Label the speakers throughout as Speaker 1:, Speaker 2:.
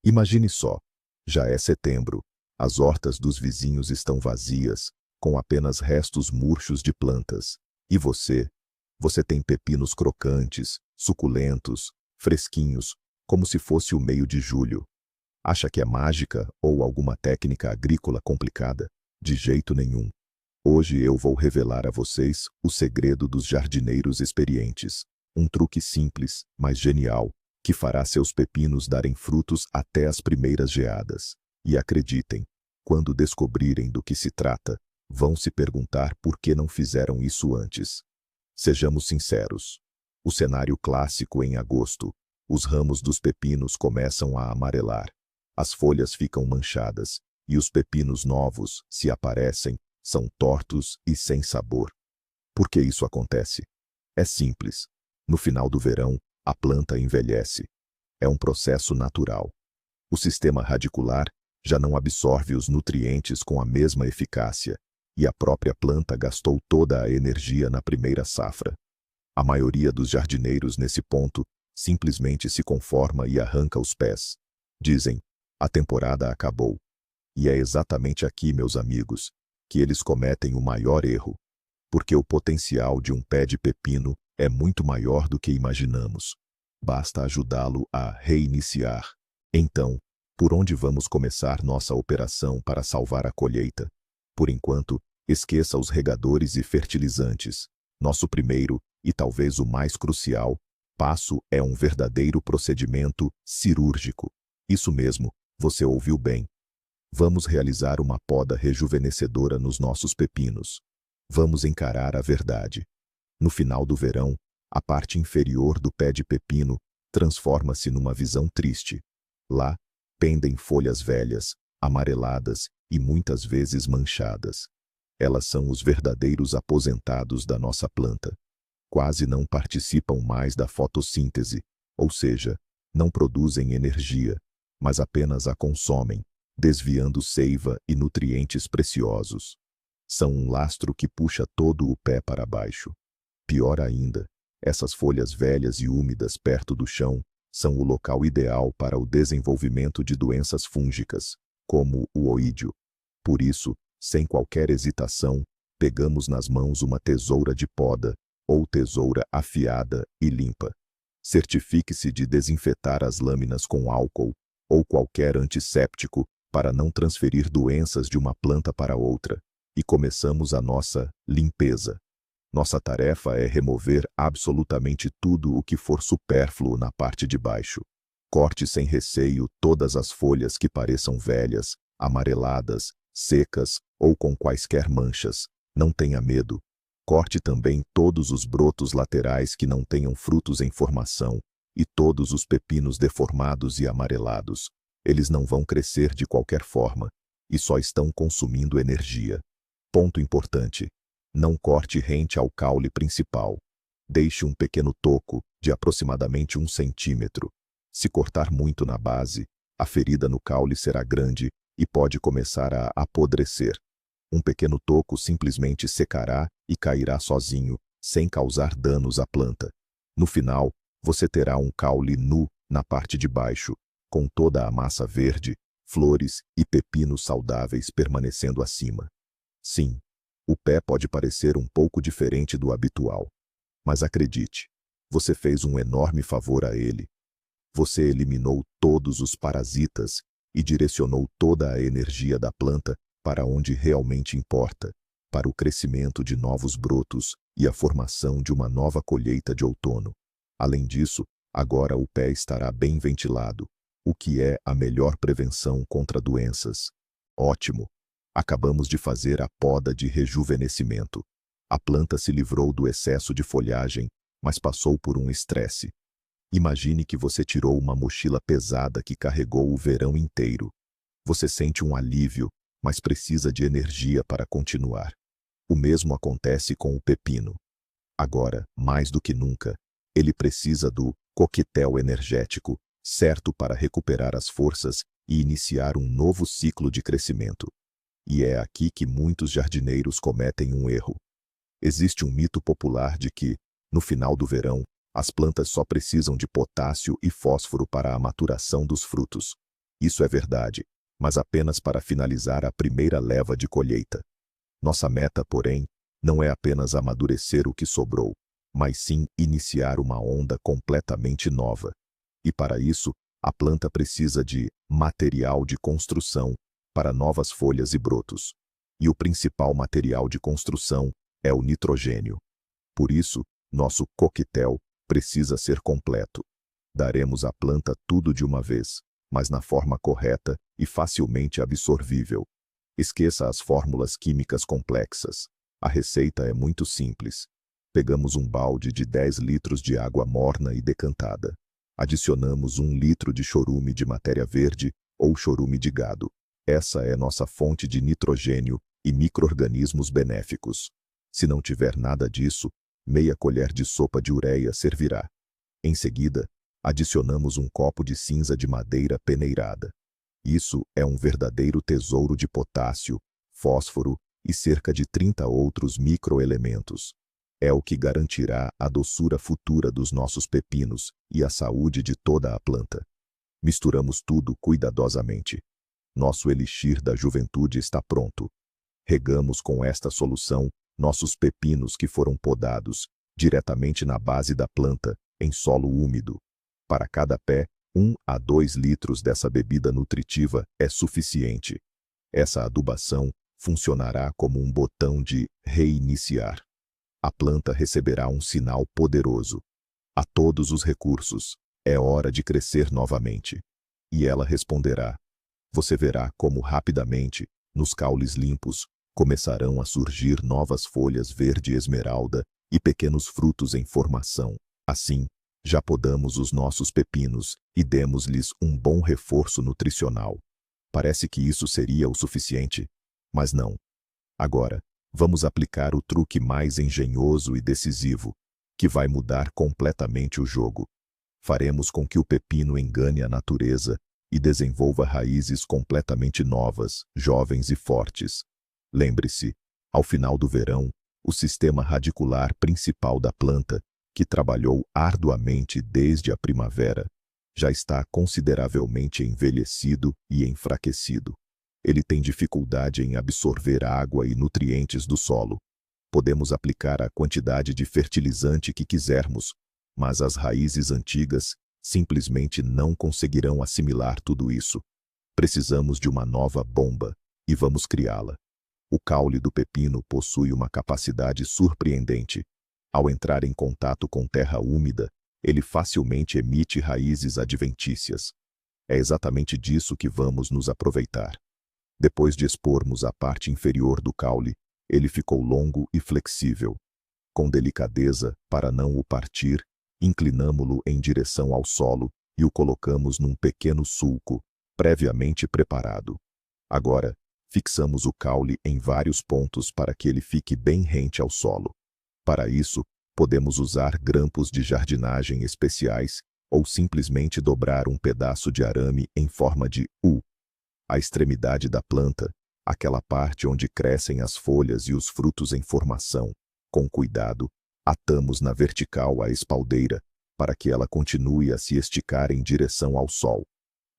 Speaker 1: Imagine só, já é setembro, as hortas dos vizinhos estão vazias, com apenas restos murchos de plantas. E você tem pepinos crocantes, suculentos, fresquinhos, como se fosse o meio de julho. Acha que é mágica ou alguma técnica agrícola complicada? De jeito nenhum. Hoje eu vou revelar a vocês o segredo dos jardineiros experientes. Um truque simples, mas genial, que fará seus pepinos darem frutos até as primeiras geadas. E acreditem, quando descobrirem do que se trata, vão se perguntar por que não fizeram isso antes. Sejamos sinceros. O cenário clássico em agosto. Os ramos dos pepinos começam a amarelar. As folhas ficam manchadas, e os pepinos novos, se aparecem, são tortos e sem sabor. Por que isso acontece? É simples. No final do verão, a planta envelhece. É um processo natural. O sistema radicular já não absorve os nutrientes com a mesma eficácia, e a própria planta gastou toda a energia na primeira safra. A maioria dos jardineiros nesse ponto simplesmente se conforma e arranca os pés. Dizem, a temporada acabou. E é exatamente aqui, meus amigos, que eles cometem o maior erro. Porque o potencial de um pé de pepino é muito maior do que imaginamos. Basta ajudá-lo a reiniciar. Então, por onde vamos começar nossa operação para salvar a colheita? Por enquanto, esqueça os regadores e fertilizantes. Nosso primeiro, e talvez o mais crucial, passo é um verdadeiro procedimento cirúrgico. Isso mesmo, você ouviu bem. Vamos realizar uma poda rejuvenescedora nos nossos pepinos. Vamos encarar a verdade. No final do verão, a parte inferior do pé de pepino transforma-se numa visão triste. Lá, pendem folhas velhas, amareladas e muitas vezes manchadas. Elas são os verdadeiros aposentados da nossa planta. Quase não participam mais da fotossíntese, ou seja, não produzem energia, mas apenas a consomem, desviando seiva e nutrientes preciosos. São um lastro que puxa todo o pé para baixo. Pior ainda, essas folhas velhas e úmidas perto do chão são o local ideal para o desenvolvimento de doenças fúngicas, como o oídio. Por isso, sem qualquer hesitação, pegamos nas mãos uma tesoura de poda, ou tesoura afiada e limpa. Certifique-se de desinfetar as lâminas com álcool, ou qualquer antisséptico, para não transferir doenças de uma planta para outra. E começamos a nossa limpeza. Nossa tarefa é remover absolutamente tudo o que for supérfluo na parte de baixo. Corte sem receio todas as folhas que pareçam velhas, amareladas, secas ou com quaisquer manchas. Não tenha medo. Corte também todos os brotos laterais que não tenham frutos em formação e todos os pepinos deformados e amarelados. Eles não vão crescer de qualquer forma e só estão consumindo energia. Ponto importante. Não corte rente ao caule principal. Deixe um pequeno toco, de aproximadamente 1 centímetro. Se cortar muito na base, a ferida no caule será grande e pode começar a apodrecer. Um pequeno toco simplesmente secará e cairá sozinho, sem causar danos à planta. No final, você terá um caule nu na parte de baixo, com toda a massa verde, flores e pepinos saudáveis permanecendo acima. Sim, o pé pode parecer um pouco diferente do habitual. Mas acredite, você fez um enorme favor a ele. Você eliminou todos os parasitas e direcionou toda a energia da planta para onde realmente importa, para o crescimento de novos brotos e a formação de uma nova colheita de outono. Além disso, agora o pé estará bem ventilado, o que é a melhor prevenção contra doenças. Ótimo! Acabamos de fazer a poda de rejuvenescimento. A planta se livrou do excesso de folhagem, mas passou por um estresse. Imagine que você tirou uma mochila pesada que carregou o verão inteiro. Você sente um alívio, mas precisa de energia para continuar. O mesmo acontece com o pepino. Agora, mais do que nunca, ele precisa do coquetel energético, certo para recuperar as forças e iniciar um novo ciclo de crescimento. E é aqui que muitos jardineiros cometem um erro. Existe um mito popular de que, no final do verão, as plantas só precisam de potássio e fósforo para a maturação dos frutos. Isso é verdade, mas apenas para finalizar a primeira leva de colheita. Nossa meta, porém, não é apenas amadurecer o que sobrou, mas sim iniciar uma onda completamente nova. E para isso, a planta precisa de material de construção para novas folhas e brotos. E o principal material de construção é o nitrogênio. Por isso, nosso coquetel precisa ser completo. Daremos à planta tudo de uma vez, mas na forma correta e facilmente absorvível. Esqueça as fórmulas químicas complexas. A receita é muito simples. Pegamos um balde de 10 litros de água morna e decantada. Adicionamos 1 litro de chorume de matéria verde ou chorume de gado. Essa é nossa fonte de nitrogênio e micro-organismos benéficos. Se não tiver nada disso, meia colher de sopa de ureia servirá. Em seguida, adicionamos um copo de cinza de madeira peneirada. Isso é um verdadeiro tesouro de potássio, fósforo e cerca de 30 outros microelementos. É o que garantirá a doçura futura dos nossos pepinos e a saúde de toda a planta. Misturamos tudo cuidadosamente. Nosso elixir da juventude está pronto. Regamos com esta solução nossos pepinos que foram podados, diretamente na base da planta, em solo úmido. Para cada pé, 1 a 2 litros dessa bebida nutritiva é suficiente. Essa adubação funcionará como um botão de reiniciar. A planta receberá um sinal poderoso. A todos os recursos, é hora de crescer novamente. E ela responderá. Você verá como rapidamente, nos caules limpos, começarão a surgir novas folhas verde esmeralda e pequenos frutos em formação. Assim, já podamos os nossos pepinos e demos-lhes um bom reforço nutricional. Parece que isso seria o suficiente, mas não. Agora, vamos aplicar o truque mais engenhoso e decisivo, que vai mudar completamente o jogo. Faremos com que o pepino engane a natureza e desenvolva raízes completamente novas, jovens e fortes. Lembre-se, ao final do verão, o sistema radicular principal da planta, que trabalhou arduamente desde a primavera, já está consideravelmente envelhecido e enfraquecido. Ele tem dificuldade em absorver água e nutrientes do solo. Podemos aplicar a quantidade de fertilizante que quisermos, mas as raízes antigas simplesmente não conseguirão assimilar tudo isso. Precisamos de uma nova bomba, e vamos criá-la. O caule do pepino possui uma capacidade surpreendente. Ao entrar em contato com terra úmida, ele facilmente emite raízes adventícias. É exatamente disso que vamos nos aproveitar. Depois de expormos a parte inferior do caule, ele ficou longo e flexível. Com delicadeza, para não o partir, inclinamo-lo em direção ao solo e o colocamos num pequeno sulco, previamente preparado. Agora, fixamos o caule em vários pontos para que ele fique bem rente ao solo. Para isso, podemos usar grampos de jardinagem especiais ou simplesmente dobrar um pedaço de arame em forma de U. A extremidade da planta, aquela parte onde crescem as folhas e os frutos em formação, com cuidado, atamos na vertical a espaldeira para que ela continue a se esticar em direção ao sol.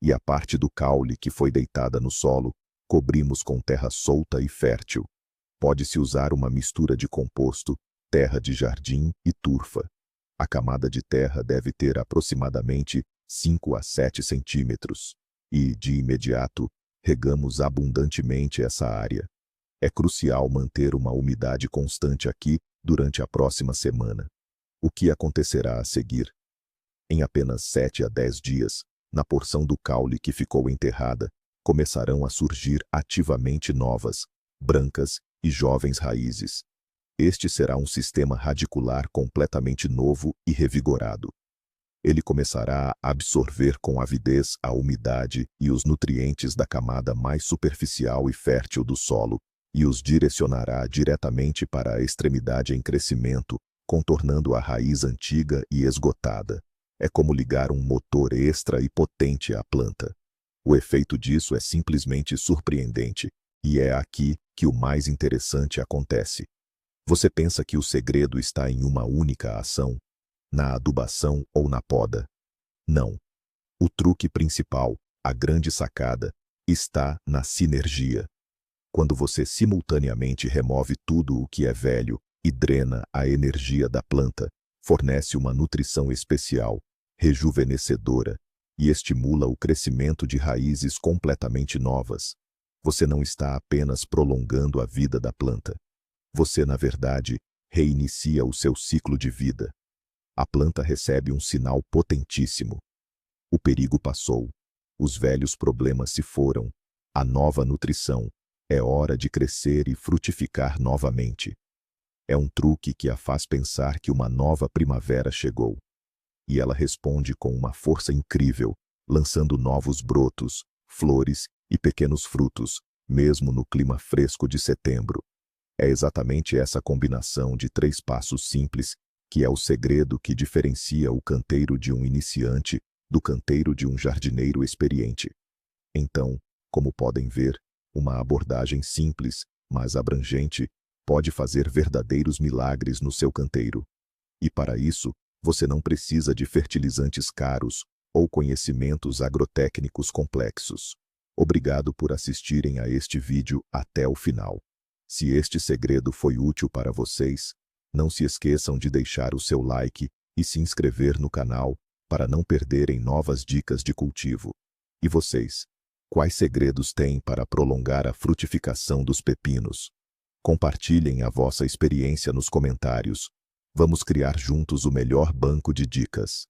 Speaker 1: E a parte do caule que foi deitada no solo, cobrimos com terra solta e fértil. Pode-se usar uma mistura de composto, terra de jardim e turfa. A camada de terra deve ter aproximadamente 5 a 7 centímetros. E, de imediato, regamos abundantemente essa área. É crucial manter uma umidade constante aqui durante a próxima semana. O que acontecerá a seguir? Em apenas 7 a 10 dias, na porção do caule que ficou enterrada, começarão a surgir ativamente novas, brancas e jovens raízes. Este será um sistema radicular completamente novo e revigorado. Ele começará a absorver com avidez a umidade e os nutrientes da camada mais superficial e fértil do solo e os direcionará diretamente para a extremidade em crescimento, contornando a raiz antiga e esgotada. É como ligar um motor extra e potente à planta. O efeito disso é simplesmente surpreendente, e é aqui que o mais interessante acontece. Você pensa que o segredo está em uma única ação? Na adubação ou na poda? Não. O truque principal, A grande sacada está na sinergia. Quando você simultaneamente remove tudo o que é velho e drena a energia da planta, fornece uma nutrição especial, rejuvenescedora, e estimula o crescimento de raízes completamente novas. Você não está apenas prolongando a vida da planta. Você, na verdade, reinicia o seu ciclo de vida. A planta recebe um sinal potentíssimo. O perigo passou. Os velhos problemas se foram. A nova nutrição. É hora de crescer e frutificar novamente. É um truque que a faz pensar que uma nova primavera chegou. E ela responde com uma força incrível, lançando novos brotos, flores e pequenos frutos, mesmo no clima fresco de setembro. É exatamente essa combinação de 3 passos simples que é o segredo que diferencia o canteiro de um iniciante do canteiro de um jardineiro experiente. Então, como podem ver, uma abordagem simples, mas abrangente, pode fazer verdadeiros milagres no seu canteiro. E para isso, você não precisa de fertilizantes caros ou conhecimentos agrotécnicos complexos. Obrigado por assistirem a este vídeo até o final. Se este segredo foi útil para vocês, não se esqueçam de deixar o seu like e se inscrever no canal para não perderem novas dicas de cultivo. E vocês? Quais segredos têm para prolongar a frutificação dos pepinos? Compartilhem a vossa experiência nos comentários. Vamos criar juntos o melhor banco de dicas.